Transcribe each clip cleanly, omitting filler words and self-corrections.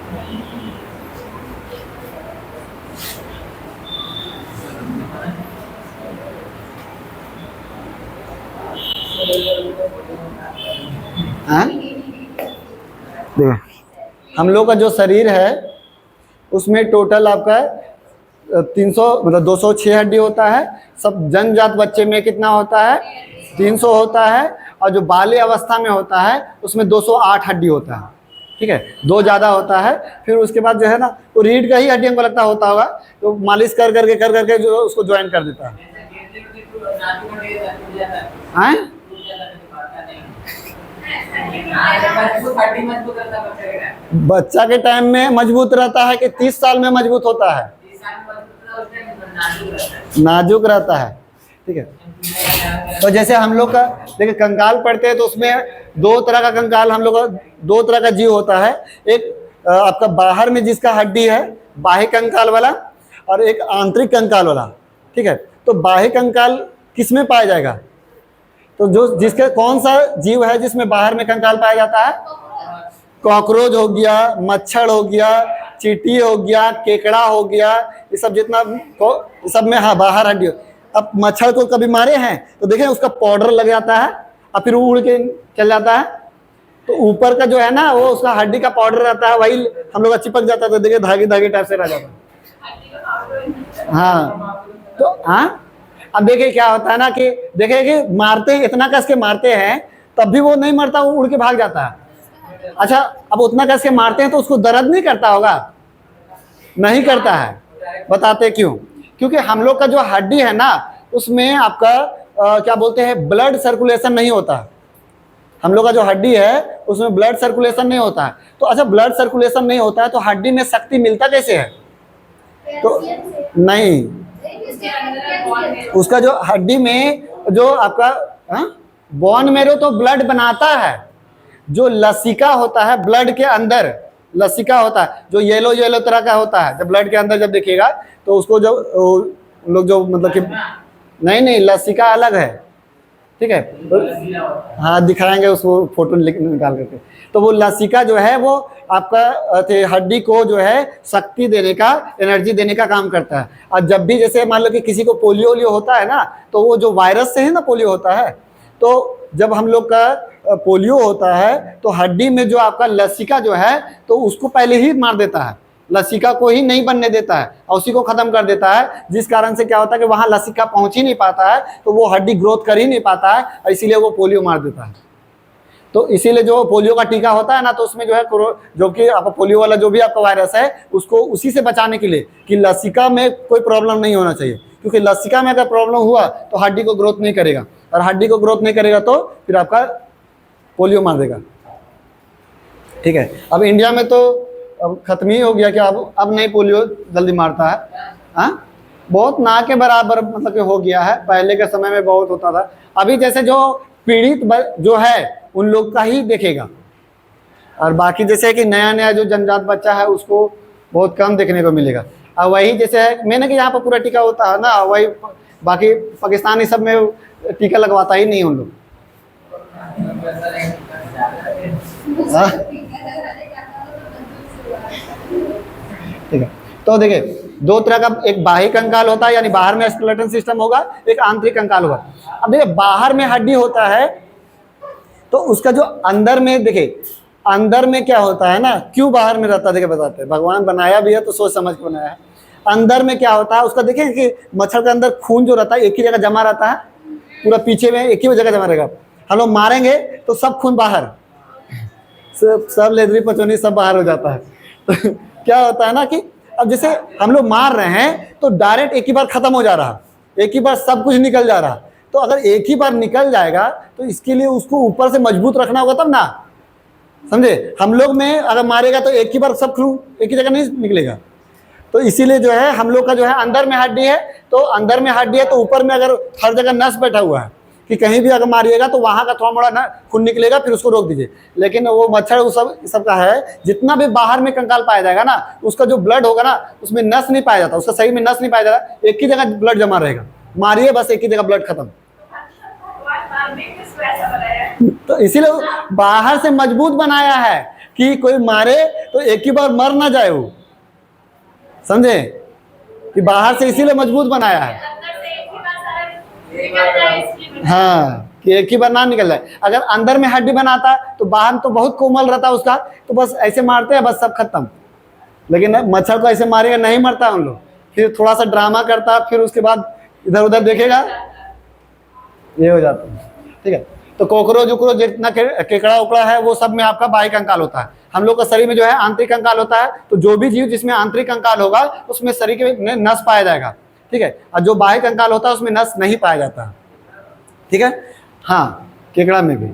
हाँ देखो, हम लोग का जो शरीर है उसमें टोटल आपका 300 मतलब 206 हड्डी होता है। सब जन्मजात बच्चे में कितना होता है? 300 होता है। और जो बाल्य अवस्था में होता है उसमें 208 हड्डी होता है। ठीक है, 2 ज़्यादा होता है। फिर उसके बाद जो है ना, वो रीढ़ का ही हड्डी हमको लगता होता होगा, तो मालिश कर करके जो उसको ज्वाइन कर देता है। बच्चा के टाइम में मजबूत रहता है कि 30 साल में मजबूत होता है? नाजुक रहता है। ठीक है, तो जैसे हम लोग का देखिए कंकाल पढ़ते हैं तो उसमें 2 तरह का कंकाल, हम लोग का 2 तरह का जीव होता है। एक आपका बाहर में जिसका हड्डी है बाह्य कंकाल वाला, और एक आंतरिक कंकाल वाला। ठीक है, तो बाह्य कंकाल किस में पाया जाएगा? तो जो जिसके कौन सा जीव है जिसमें बाहर में कंकाल पाया जाता है? कॉकरोच हो गया, मच्छर हो गया, चींटी हो गया, केकड़ा हो गया, ये सब जितना सब में हाँ बाहर हड्डी। अब मच्छर को कभी मारे हैं तो देखें उसका पाउडर लग जाता है और फिर उड़ के चल जाता है। तो ऊपर का जो है ना वो उसका हड्डी का पाउडर रहता है, वही हम लोग का चिपक जाता है, तो देखिए धागे धागे टाइप से रह जाता है। हाँ तो हाँ, अब देखिए क्या होता है ना कि देखिए कि मारते हैं, इतना कस के मारते हैं तब भी वो नहीं मरता, वो उड़ के भाग जाता है। अच्छा, अब उतना कस के मारते हैं तो उसको दर्द नहीं करता होगा? नहीं करता है। बताते क्यों? क्योंकि हम लोग का जो हड्डी है ना उसमें आपका क्या बोलते हैं, ब्लड सर्कुलेशन नहीं होता। हम लोग का जो हड्डी है उसमें ब्लड सर्कुलेशन नहीं होता है। तो अच्छा, ब्लड सर्कुलेशन नहीं होता है तो हड्डी में शक्ति मिलता कैसे है? तो नहीं, उसका जो हड्डी में जो आपका बोन मेरो तो ब्लड बनाता है। जो लसिका होता है ब्लड के अंदर, लसिका होता है जो येलो येलो तरह का होता है, जब ब्लड के अंदर जब देखिएगा तो उसको जो लोग जो मतलब कि नहीं लसिका अलग है। ठीक है, हाँ दिखाएंगे उसको फोटो निकाल करके। तो वो लसिका जो है वो आपका हड्डी को जो है शक्ति देने का, एनर्जी देने का काम करता है। और जब भी जैसे मान लो कि किसी को पोलियो वोलियो होता है ना, तो वो जो वायरस से है ना पोलियो होता है, तो जब हम लोग का पोलियो होता है तो हड्डी में जो आपका लसिका जो है तो उसको पहले ही मार देता है, लसिका को ही नहीं बनने देता है और उसी को खत्म कर देता है। जिस कारण से क्या होता है कि वहां लसिका पहुंच ही नहीं पाता है, तो वो हड्डी ग्रोथ कर ही नहीं पाता है, इसीलिए वो पोलियो मार देता है। तो इसीलिए जो पोलियो का टीका होता है ना, तो उसमें जो है जो कि आपका पोलियो वाला जो भी आपका वायरस है उसको उसी से बचाने के लिए कि लसिका में कोई प्रॉब्लम नहीं होना चाहिए, क्योंकि लसिका में अगर प्रॉब्लम हुआ तो हड्डी को ग्रोथ नहीं करेगा, और हड्डी को ग्रोथ नहीं करेगा तो फिर आपका पोलियो मार देगा। ठीक है, अब इंडिया में तो अब खत्म ही हो गया कि अब नहीं पोलियो जल्दी मारता है। हाँ, बहुत ना के बराबर मतलब कि हो गया है। पहले के समय में बहुत होता था। अभी जैसे जो पीड़ित जो है उन लोग का ही देखेगा, और बाकी जैसे कि नया नया जो जन्मजात बच्चा है उसको बहुत कम देखने को मिलेगा। और वही जैसे है मैंने कि यहाँ पर पूरा टीका होता है ना, वही बाकी पाकिस्तान सब में टीका लगवाता ही नहीं उन लोग। ठीक है, तो देखिए 2 तरह का, एक बाह्य कंकाल होता है यानी बाहर में स्केलेटन सिस्टम होगा, एक आंतरिक कंकाल होगा। अब देखिए बाहर में हड्डी होता है तो उसका जो अंदर में देखिए, अंदर में क्या होता है ना, क्यों बाहर में रहता है देखिए बताते हैं। भगवान बनाया भी है तो सोच समझ के बनाया है। अंदर में क्या होता है उसका देखिए कि मच्छर के अंदर खून जो रहता है एक ही जगह जमा रहता है, पूरा पीछे में एक ही जगह जमा रहेगा। हम लोग मारेंगे तो सब खून बाहर, सब लेदरी पचौनी सब बाहर हो जाता है। तो क्या होता है ना कि अब जैसे हम लोग मार रहे हैं तो डायरेक्ट एक ही बार खत्म हो जा रहा, एक ही बार सब कुछ निकल जा रहा। तो अगर एक ही बार निकल जाएगा तो इसके लिए उसको ऊपर से मजबूत रखना होगा तब ना, समझे। हम लोग में अगर मारेगा तो एक ही बार सब खून एक ही जगह नहीं निकलेगा। तो इसीलिए जो है हम लोग का जो है अंदर में हड्डी है, तो अंदर में हड्डी है तो ऊपर में अगर हर जगह नस बैठा हुआ है कि कहीं भी अगर मारिएगा तो वहां का थोड़ा मोड़ा ना खून निकलेगा, फिर उसको रोक दीजिए। लेकिन वो मच्छर वो सब का है, जितना भी बाहर में कंकाल पाया जाएगा ना उसका जो ब्लड होगा ना उसमें नस नहीं पाया जाता, उसका सही में नस नहीं पाया जाता, एक ही जगह ब्लड जमा रहेगा। मारिए बस एक ही जगह ब्लड खत्म। तो इसीलिए बाहर से मजबूत बनाया है कि कोई मारे तो एक ही बार मर ना जाए वो, समझे, कि बाहर से इसीलिए मजबूत बनाया है। हाँ, कि एक ही बार ना निकल जाए। अगर अंदर में हड्डी बनाता तो बाहर तो बहुत कोमल रहता उसका, तो बस ऐसे मारते हैं, बस सब खत्म। लेकिन मच्छर को ऐसे मारेगा नहीं मरता हम लोग, फिर थोड़ा सा ड्रामा करता, फिर उसके बाद इधर उधर देखेगा, ये हो जाता है। ठीक है, तो कोकरोच उकरोच जितना केकड़ा उकड़ा है वो सब में आपका बाह्य कंकाल होता है। हम लोग का शरीर में जो है आंतरिक कंकाल होता है, तो जो भी जीव जिसमें आंतरिक कंकाल होगा उसमें शरीर में नस पाया जाएगा। ठीक है, और जो बाह्य कंकाल होता है उसमें नस नहीं पाया जाता। ठीक है, हाँ, केकड़ा में भी।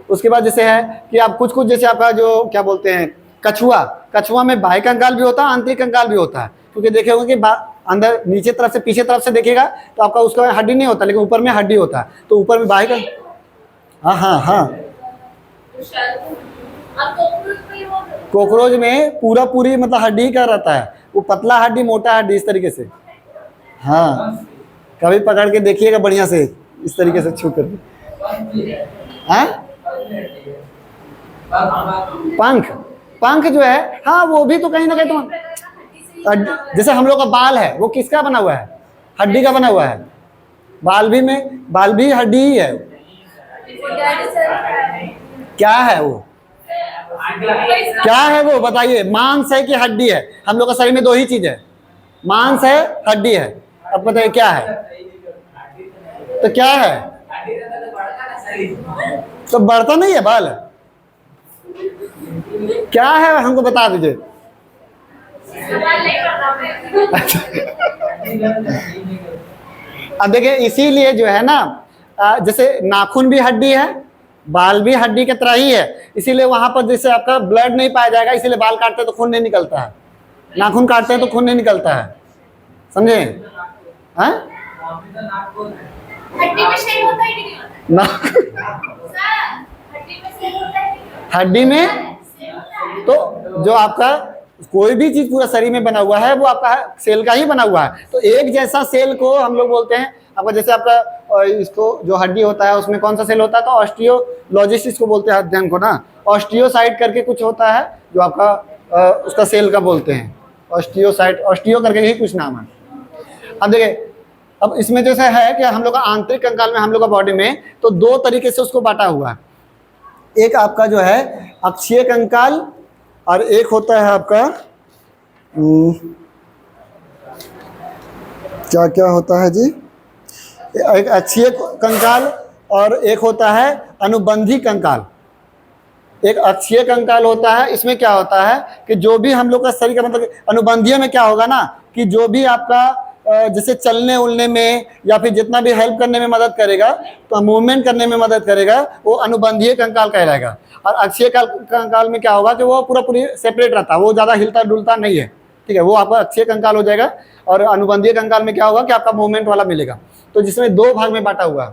उसके बाद जैसे है कि आप कुछ कुछ जैसे आपका जो क्या बोलते हैं कछुआ, कछुआ में बाह्य कंकाल भी होता है, आंतरिक कंकाल भी होता है। क्योंकि देखे होंगे कि अंदर नीचे तरफ से पीछे तरफ से देखेगा तो आपका उसका हड्डी नहीं होता, लेकिन ऊपर में हड्डी होता है, तो ऊपर में बाह्य कंकाल। हाँ हाँ हाँ, कॉकरोच में पूरा पूरी मतलब हड्डी का रहता है, वो पतला हड्डी मोटा हड्डी इस तरीके से। हाँ, कभी पकड़ के देखिएगा बढ़िया से, इस तरीके से छू कर। हाँ, पंख, पंख जो है, हाँ वो भी तो कहीं ना कहीं तो जैसे हम लोग का बाल है वो किसका बना हुआ है, हड्डी का बना हुआ है। बाल भी हड्डी ही है। क्या है वो, क्या है वो बताइए। मांस है कि हड्डी है? हम लोग का शरीर में दो ही चीज है, मांस है, हड्डी है। अब बताइए क्या है, तो क्या है, तो बढ़ता नहीं है बाल, क्या है हमको बता दीजिए। अब देखिए इसीलिए जो है ना, जैसे नाखून भी हड्डी है, बाल भी हड्डी की तरह ही है, इसीलिए वहां पर जैसे आपका ब्लड नहीं पाया जाएगा, इसीलिए बाल काटते हैं तो खून नहीं निकलता है, नाखून काटते हैं तो खून नहीं निकलता है, समझे। हाँ, हड्डी में तो जो आपका कोई भी चीज पूरा शरीर में बना हुआ है वो आपका सेल का ही बना हुआ है। तो एक जैसा सेल को हम लोग बोलते हैं आपका, जैसे आपका इसको जो हड्डी होता है उसमें कौन सा सेल होता है, तो ऑस्टियोलॉजिस्ट इसको बोलते हैं अध्ययन को ना, ऑस्टियोसाइट करके कुछ होता है जो आपका उसका सेल का बोलते हैं, ऑस्टियोसाइट, ऑस्टियो करके ही कुछ नाम है। अब देखिए, अब इसमें जैसे है कि हम लोग का आंतरिक कंकाल में हम लोग का बॉडी में तो दो तरीके से उसको बांटा हुआ है। एक आपका जो है अक्षीय कंकाल और एक होता है आपका क्या क्या होता है जी, एक अक्षीय कंकाल और एक होता है अनुबंधी कंकाल। एक अक्षीय कंकाल होता है, इसमें क्या होता है कि जो भी हम लोग का शरीर का मतलब, अनुबंधीय में क्या होगा ना कि जो भी आपका जैसे चलने उलने में या फिर जितना भी हेल्प करने में मदद करेगा, तो मूवमेंट करने में मदद करेगा, वो अनुबंधीय कंकाल कहलाएगा। और अक्षीय कंकाल में क्या होगा कि वो पूरी सेपरेट रहता है, वो ज़्यादा हिलता डुलता नहीं है। ठीक है, वो आपका अक्षीय कंकाल हो जाएगा। और अनुबंधीय कंकाल में क्या होगा कि आपका मूवमेंट वाला मिलेगा। तो जिसमें दो भाग में बांटा हुआ है।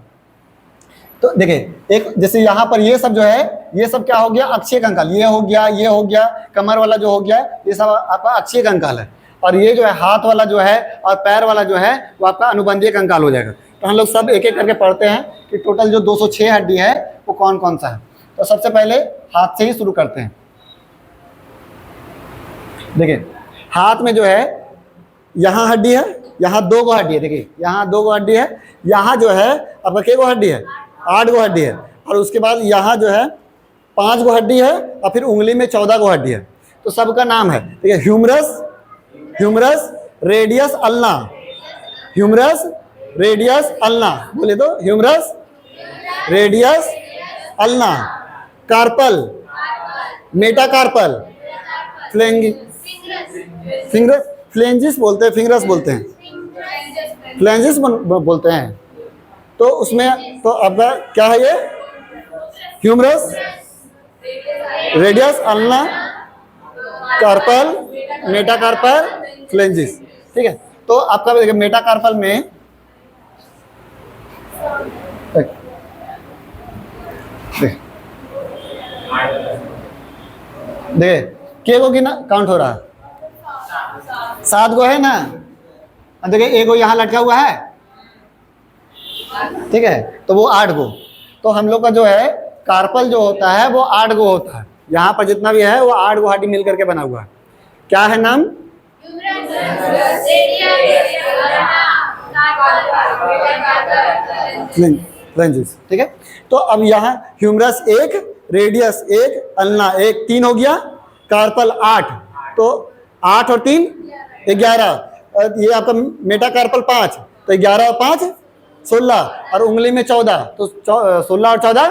तो देखिए, एक जैसे यहाँ पर ये सब जो है, ये सब क्या हो गया, अक्षीय कंकाल, ये हो गया, कमर वाला जो हो गया, ये सब आपका अक्षीय कंकाल है। और ये जो है हाथ वाला जो है और पैर वाला जो है वो आपका अनुबंधीय कंकाल हो जाएगा। तो हम लोग सब एक एक करके पढ़ते हैं कि टोटल जो 206 हड्डी है वो कौन कौन सा है। तो सबसे पहले हाथ से ही शुरू करते हैं। देखिए, हाथ में जो है यहाँ हड्डी है, यहाँ 2 गो हड्डी है। देखिए, यहाँ 2 गो हड्डी है, यहाँ जो है आपका के गो हड्डी है, 8 गो हड्डी है। और उसके बाद यहाँ जो है 5 गो हड्डी है, और फिर उंगली में 14 गो हड्डी है। तो सबका नाम है, देखिए, humerus, radius, ulna, humerus, radius, ulna, बोले तो humerus, radius, ulna, carpal, metacarpal, phalanges बोलते हैं, फिंगरस बोलते हैं, फ्लेंजिस बोलते हैं। तो उसमें तो अब क्या है, ये humerus, radius, ulna, carpal, metacarpal, phalanges. ठीक है, तो आपका देखिए मेटाकार्पल में देखिए के गो की ना काउंट हो रहा है, 7 गो है ना। देखिए एक गो यहाँ लटका हुआ है, ठीक है, तो वो 8 गो। तो हम लोग का जो है कार्पल जो होता है वो 8 गो होता है। यहाँ पर जितना भी है वो 8 गो हड्डी मिल करके बना हुआ है। क्या है नाम? फ्लेंजिस। ठीक है, तो अब यहाँ ह्यूमरस 1, रेडियस 1, अल्ना 1, 3 हो गया, कार्पल 8, तो 8 और 3 11, ये आपका मेटाकार्पल 5, तो 11 और 5 16, और उंगली में 14, तो 16 और 14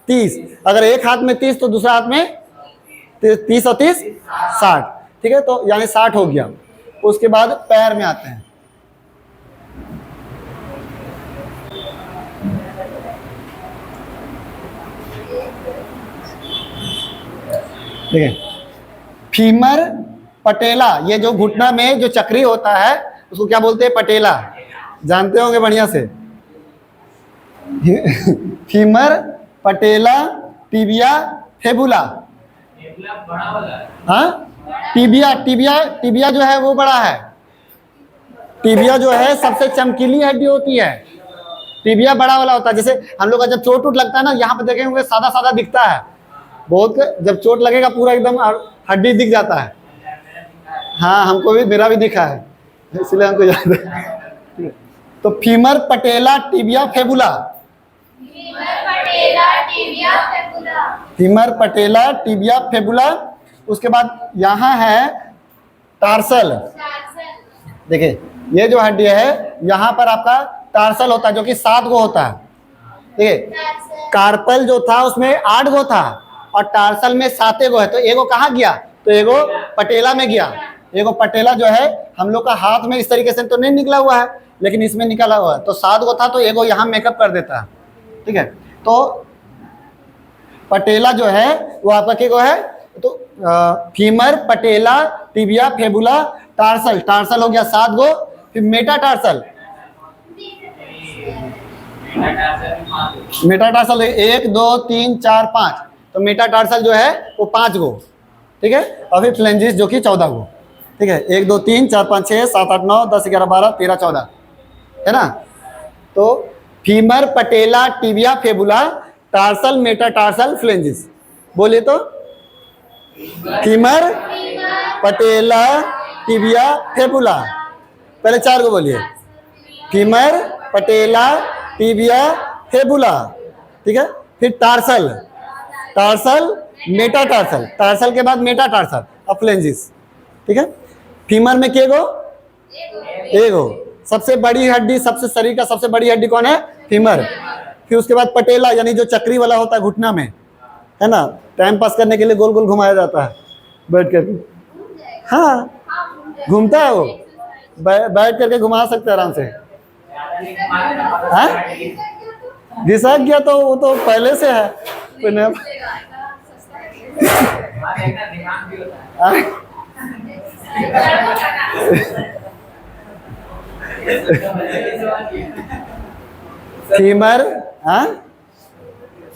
30। अगर एक हाथ में 30 तो दूसरा हाथ में 30 और 30 60। ठीक है, तो यानी 60 हो गया। उसके बाद पैर में आते हैं। ठीक है, फीमर पटेला, ये जो घुटना में जो चक्री होता है उसको क्या बोलते हैं? पटेला। जानते होंगे बढ़िया से। फीमर, पटेला, टिबिया, फेबुला। हाँ, टिबिया, टिबिया, टिबिया जो है वो बड़ा है। टिबिया जो है सबसे चमकीली हड्डी होती है। टिबिया बड़ा वाला होता है। जैसे हम लोग का जब चोट उठ लगता है ना, यहाँ पे देखेंगे सादा सादा दिखता है बहुत, जब चोट लगेगा पूरा एकदम हड्डी दिख जाता है। हाँ, हमको भी, मेरा भी दिखा है, इसलिए हमको याद है। तो फीमर, पटेला, टिबिया, फेबुला। फीमर, पटेला, टिबिया, फेबुला। उसके बाद यहाँ है टार्सल। देखिए, ये जो हड्डी है यहाँ पर आपका टार्सल होता है, जो कि 7 गो होता है। देखिए, कार्पल जो था उसमें 8 गो था और टार्सल में 7 गो है, तो एगो कहाँ गया? तो एगो पटेला में गया। एगो पटेला जो है हम लोग का हाथ में इस तरीके से तो नहीं निकला हुआ है, लेकिन इसमें निकला हुआ है, तो 7 गो था, तो एगो यहाँ मेकअप कर देता है। ठीक है, तो पटेला जो है वो आपका क्या गो है? तो फीमर, पटेला, टिबिया, फेबुला, टार्सल। टार्सल हो गया 7 गो। फिर मेटाटार्सल। मेटाटार्सल 1 2 3 4 5, तो मेटाटार्सल जो है वो 5 गो। ठीक है, और फिर फ्लेंजिस जो कि 14 गो। ठीक है, 1 2 3 4 5 6 7 8 9 10 11 12 13 14, है ना? तो फीमर, पटेला, टिबिया, फेबुला, टार्सल, मेटाटार्सल, फ्लेंजिस। बोलिए तो। फीमर, पटेला, टिबिया, फेबुला। पहले 4 को बोलिए। फीमर, पटेला, टिबिया, फेबुला। ठीक है, फिर टार्सल, टार्सल, मेटाटार्सल। टार्सल के बाद मेटाटार्सल और फ्लेंजिस। ठीक है, फीमर में के गो? एगो। सबसे बड़ी हड्डी, सबसे शरीर का सबसे बड़ी हड्डी कौन है? फीमर। फिर उसके बाद पटेला, यानी जो चक्री वाला होता है घुटना में, है ना? टाइम पास करने के लिए गोल गोल घुमाया जाता है बैठ कर। हाँ, घूमता है वो, बैठ करके घुमा सकते हैं आराम से। हाँ, घिसक गया तो वो तो पहले से है। फीमर, हाँ,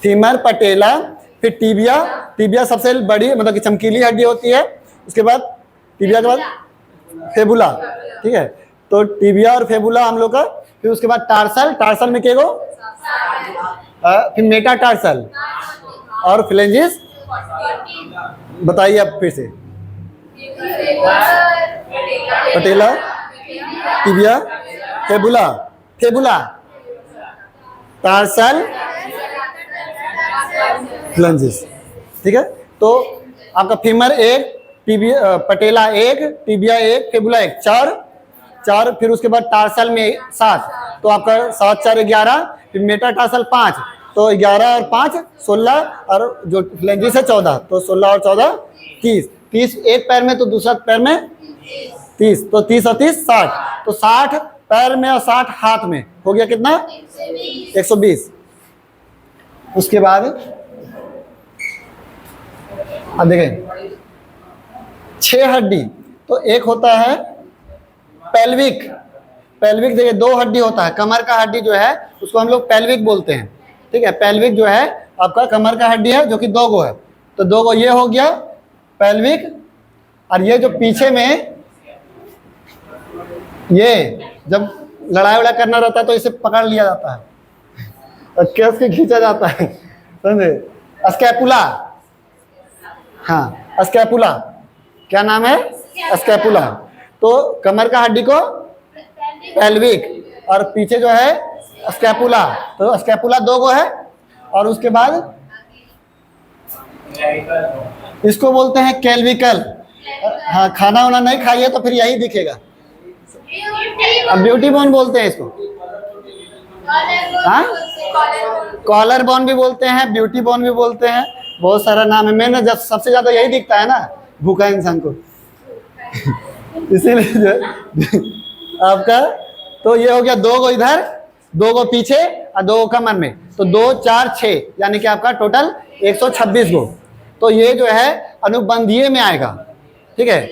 फीमर, पटेला, फिर टिबिया। टिबिया सबसे बड़ी, मतलब कि चमकीली हड्डी होती है। उसके बाद टिबिया के बाद फेबुला। ठीक है, तो टिबिया और फेबुला हम लोग का। फिर उसके बाद टार्सल। टार्सल में क्या गो? फिर मेटाटार्सल और फ्लेंजिस। बताइए आप फिर से। पटेला, टिबिया, फेबुला, फेबुला, टार्सल, फ्लेंजिस। ठीक है, तो आपका फीमर 1, टिबिया, पटेला 1, टिबिया 1, फेबुला 1, 4। फिर उसके बाद टार्सल में 7, तो आपका 7 4 11। फिर मेटाटार्सल 5, तो 11 और 5 16, और जो फ्लेंजिस है 14, तो 16 और 14 30। 30 एक पैर में, तो दूसरा पैर में 30, तो 30 और 30 60, तो 60 पैर में और 60 हाथ में। हो गया कितना? 120। उसके बाद अब देखें 6 हड्डी, तो एक होता है पेल्विक। पेल्विक देखिए 2 हड्डी होता है। कमर का हड्डी जो है उसको हम लोग पेल्विक बोलते हैं। ठीक है, पेल्विक जो है आपका कमर का हड्डी है, जो कि 2 गो है, तो 2 गो ये हो गया पेल्विक। और ये जो पीछे में, ये जब लड़ाई वड़ाई करना रहता है तो इसे पकड़ लिया जाता है और केस के खींचा जाता है, समझे? स्कैपुला। हाँ, स्कैपुला, क्या नाम है? स्कैपुला। तो कमर का हड्डी को पेल्विक, और पीछे जो है स्कैपुला। तो स्कैपुला 2 गो है, और उसके बाद इसको बोलते हैं कैल्विकल। हाँ, खाना वाना नहीं खाइए तो फिर यही दिखेगा। अब ब्यूटी बोन बोलते हैं इसको। हाँ, कॉलर बोन भी बोलते हैं, ब्यूटी बोन भी बोलते हैं, बहुत सारा नाम है। मैंने जब सबसे ज्यादा यही दिखता है ना भूखा इंसान को इसीलिए जो आपका, तो ये हो गया 2 गो इधर, 2 गो पीछे और 2 गो कमर में, तो 2 4 6, यानी कि आपका टोटल 126 गो। तो ये जो है अनुबंधीय में आएगा, ठीक है।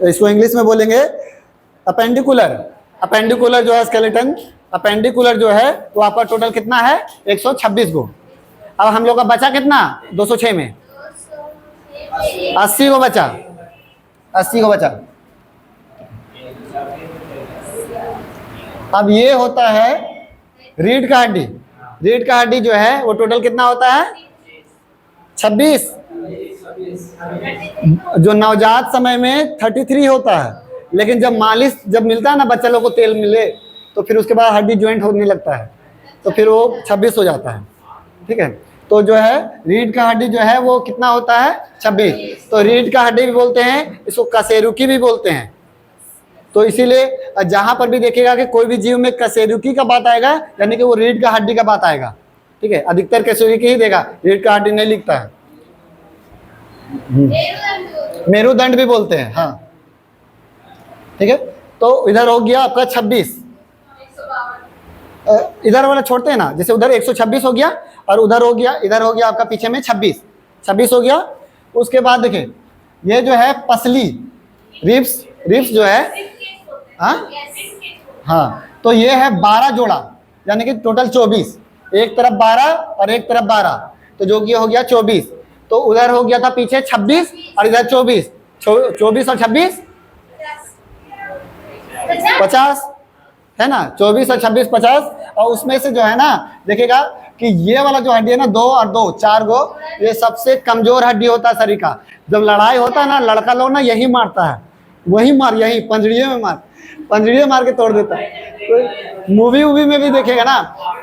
इसको इंग्लिश में बोलेंगे अपेंडिकुलर। अपेंडिकुलर जो है स्केलेटन, अपेंडिकुलर जो है तो आपका टोटल कितना है? 126 गो। अब हम लोग का बचा कितना? 206 में 80 गो बचा, 80 गो बचा। अब ये होता है रीढ़ का हड्डी। रीढ़ का हड्डी जो है वो टोटल कितना होता है? 26। जो नवजात समय में 33 होता है, लेकिन जब मालिश जब मिलता है ना बच्चा लोग को, तेल मिले तो फिर उसके बाद हड्डी ज्वाइंट होने लगता है, तो फिर वो 26 हो जाता है, ठीक है। तो जो है रीढ़ का हड्डी जो है वो कितना होता है? 26। तो रीढ़ का हड्डी भी बोलते हैं, इसको कशेरुकी भी बोलते हैं। तो इसीलिए जहां पर भी देखेगा कि कोई भी जीव में कशेरुकी का बात आएगा, यानी कि वो रीढ़ का हड्डी का बात आएगा, ठीक है। अधिकतर कशेरुकी ही देगा, रीढ़ का हड्डी नहीं लिखता है। मेरुदंड भी बोलते हैं, हाँ, ठीक है। तो इधर हो गया आपका 26, इधर वाला छोड़ते हैं ना, जैसे उधर 126 हो गया, और उधर हो गया, इधर हो गया आपका पीछे में 26 हो गया। उसके बाद देखिए ये जो है पसली, रिब्स, रिब्स जो है, हाँ, तो ये है 12 जोड़ा, यानी कि टोटल 24, एक तरफ 12 और एक तरफ 12, तो जो कि हो गया 24। तो उधर हो गया था पीछे 26 और इधर 24, 24 और 26 50 है ना, 24 और 26 50। और उसमें से जो है ना देखिएगा कि ये वाला जो हड्डी है ना, 2 और 2 4 गो, ये सबसे कमजोर हड्डी होता है शरीर का। जब लड़ाई होता है ना, लड़का लोग ना यही मारता है, वही मार, यही पंजड़ियों में मार, पंजड़ियों मार के तोड़ देता है। तो मूवी वूवी में भी देखेगा ना,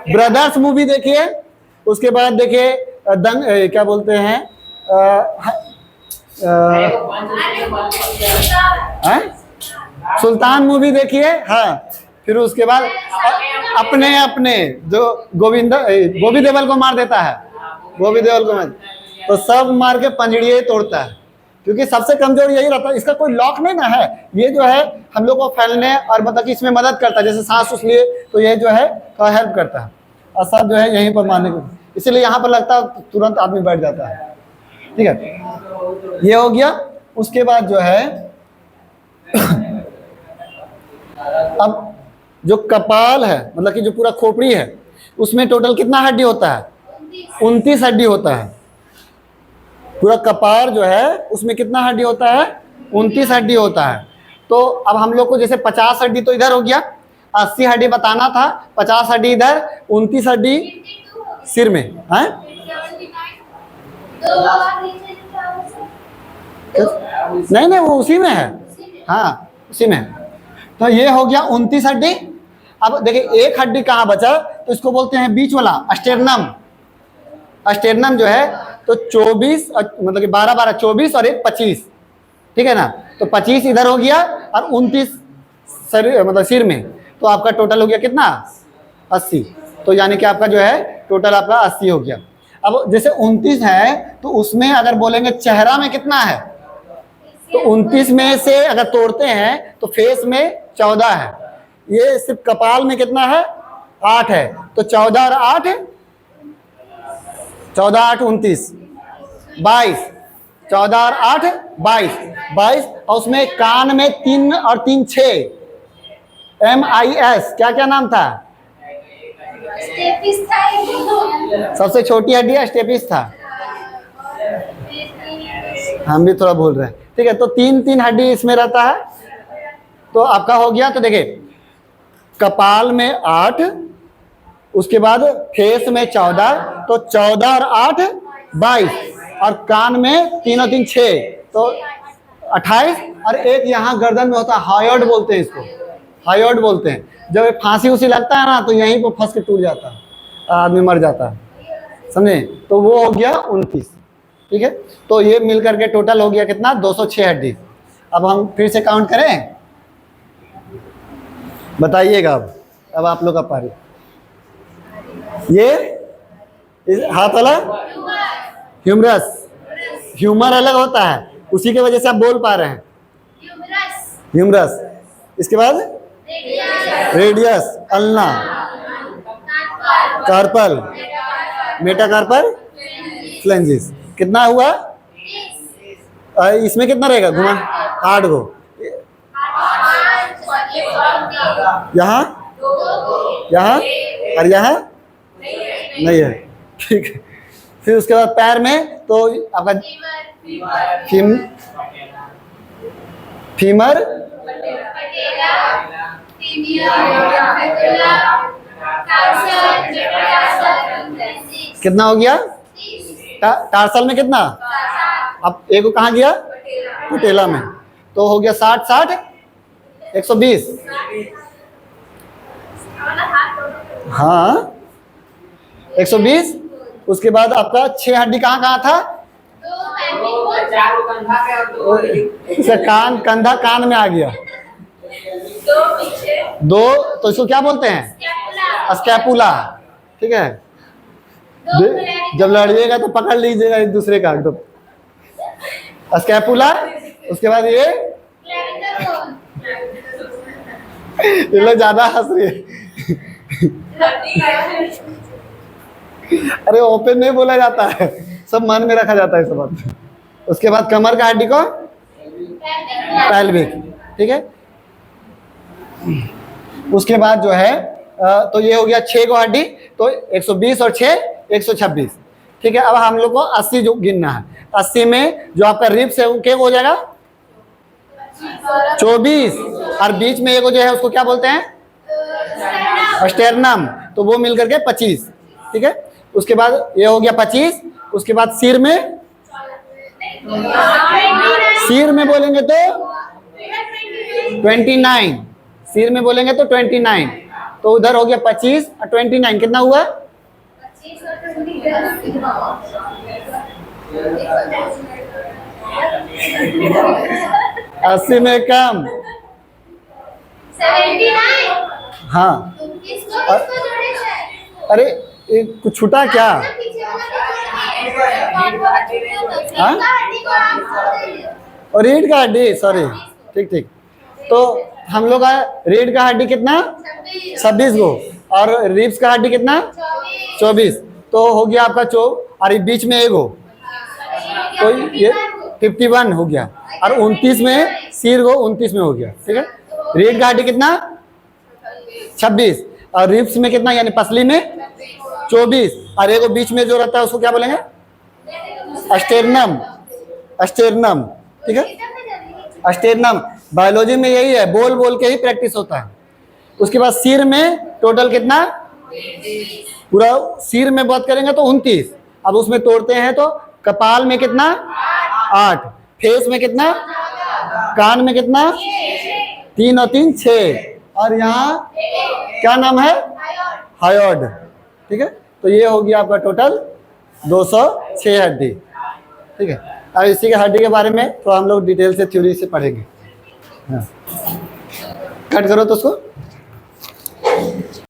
ब्रदर्स मूवी देखिए, उसके बाद देखिए क्या बोलते हैं सुल्तान मूवी देखिए, हाँ। फिर उसके बाद अपने अपने जो गोभी देवल को मार देता है, गोभी देवल को मार, तो सब मार के पंजड़िए तोड़ता है, क्योंकि सबसे कमजोर यही रहता है। इसका कोई लॉक नहीं ना है, ये जो है हम लोग को फैलने और मतलब कि इसमें मदद करता है, जैसे सांस उस लिए, तो ये जो है थोड़ा हेल्प करता है, और सब जो है यहीं पर मारने को, इसीलिए यहाँ पर लगता है तुरंत आदमी बैठ जाता है, ठीक है। ये हो गया। उसके बाद जो है अब जो कपाल है, मतलब कि जो पूरा खोपड़ी है, उसमें टोटल कितना हड्डी होता है? 29 हड्डी होता है। पूरा कपाल जो है उसमें कितना हड्डी होता है? 29 हड्डी होता है। तो अब हम लोग को जैसे 50 हड्डी तो इधर हो गया, 80 हड्डी बताना था, 50 हड्डी इधर, 29 हड्डी सिर में है। नहीं, वो उसी में है, हाँ उसी में। तो ये हो गया 29 हड्डी। अब देखिए एक हड्डी कहाँ बचा, तो इसको बोलते हैं बीच वाला अस्टेर्नम। अस्टेर्नम जो है तो 24 मतलब कि 12 12 24 और एक 25, ठीक है ना। तो 25 इधर हो गया और 29 शरीर मतलब सिर में, तो आपका टोटल हो गया कितना? 80। तो यानी कि आपका जो है टोटल आपका 80 हो गया। अब जैसे 29 है तो उसमें अगर बोलेंगे चेहरा में कितना है, तो 29 में से अगर तोड़ते हैं तो फेस में 14 है। ये सिर्फ कपाल में कितना है? 8 है। तो 14 और 8 14 8 29 22, 14 और 8 22, और उसमें कान में 3 और 3 6, MIS, क्या क्या नाम था? सबसे छोटी हड्डी स्टेपिस था, हम भी थोड़ा भूल रहे हैं, ठीक है। तो 3 हड्डी इसमें रहता है। तो आपका हो गया। तो देखिए कपाल में 8, उसके बाद फेस में 14, तो 14 और 8 22, और कान में 3 और 3 6, तो 28, और एक यहाँ गर्दन में होता है, हायोड बोलते हैं इसको, हायोड बोलते हैं। जब ये फांसी उसी लगता है ना तो यहीं पर फंस के टूट जाता है, आदमी मर जाता है, समझे। तो वो हो गया 29, ठीक है। तो ये मिलकर के टोटल हो गया कितना, 206 हड्डी। अब हम फिर से काउंट करें, बताइएगा। अब आप लोग का पारी। ये हाथ वाला ह्यूमरस, ह्यूमर अलग होता है, उसी के वजह से आप बोल पा रहे हैं, ह्यूमरस। इसके बाद रेडियस, अल्ना, कार्पल, मेटाकार्पल, फ्लेंजिस। कितना हुआ, इसमें कितना रहेगा, घुमा 8 गो, यहाँ यहाँ और यहाँ नहीं है, ठीक है। फिर उसके बाद पैर में तो आपका फीमर, कितना हो गया, टार्सल में कितना, अब एक को कहाँ गया, पटेला में, तो हो गया 60 60 120, हाँ 120। उसके बाद आपका 6 हड्डी कहाँ कहाँ था, इसका कान, कंधा कान में आ गया, 2, तो इसको क्या बोलते हैं, स्कैपुला, ठीक है। जब लड़िएगा तो पकड़ लीजिएगा एक दूसरे का एकदम, स्कैपुला। उसके बाद ये लोग ज्यादा हंस रही है, अरे ओपन नहीं बोला जाता है, सब मन में रखा जाता है सब बात। उसके बाद कमर का हड्डी को पेल्विक, ठीक है। उसके बाद जो है तो ये हो गया 6 को हड्डी, तो 120 और 6 126, ठीक है। अब हम लोग को 80 जो गिनना है, 80 में जो आपका रिब्स है वो क्या हो जाएगा, 24, और बीच में एक जो है उसको क्या बोलते हैं, स्टेरनम, तो वो मिलकर के 25, ठीक है। उसके बाद ये हो गया 25। उसके बाद सिर में, सिर में बोलेंगे तो 29, सिर में बोलेंगे तो 29, तो उधर हो गया 25 और 29, कितना हुआ, 80 में कम, 79। हाँ। किसको अरे एक कुछ छूटा क्या, हाँ? और रीढ़ का हड्डी, सॉरी, ठीक ठीक। तो हम लोग का रीढ़ का हड्डी कितना, 26 गो, और रिब्स का हड्डी कितना, 24, तो हो गया आपका और बीच में एक हो, तो ये 51 हो गया, और 29 में सिर को 29 में हो गया, ठीक है। रीढ़ का हड्डी कितना, 26, और रिब्स में कितना यानी पसली में 24, और एक बीच में जो रहता है उसको क्या बोलेंगे, अस्टेरनम, अस्टेरनम, ठीक है। अस्टेरनम बायोलॉजी में यही है, बोल बोल के ही प्रैक्टिस होता है। उसके बाद सिर में टोटल कितना, पूरा सिर में बात करेंगे तो 29, अब उसमें तोड़ते हैं तो कपाल में कितना, 8, फेस में कितना, कान में कितना, 3 और 3 6, और यहाँ क्या नाम है, हायोड, ठीक है। तो ये हो गया आपका टोटल 206 हड्डी, ठीक है। और इसी के हड्डी के बारे में तो हम लोग डिटेल से थ्योरी से पढ़ेंगे। हाँ। कट करो तो उसको।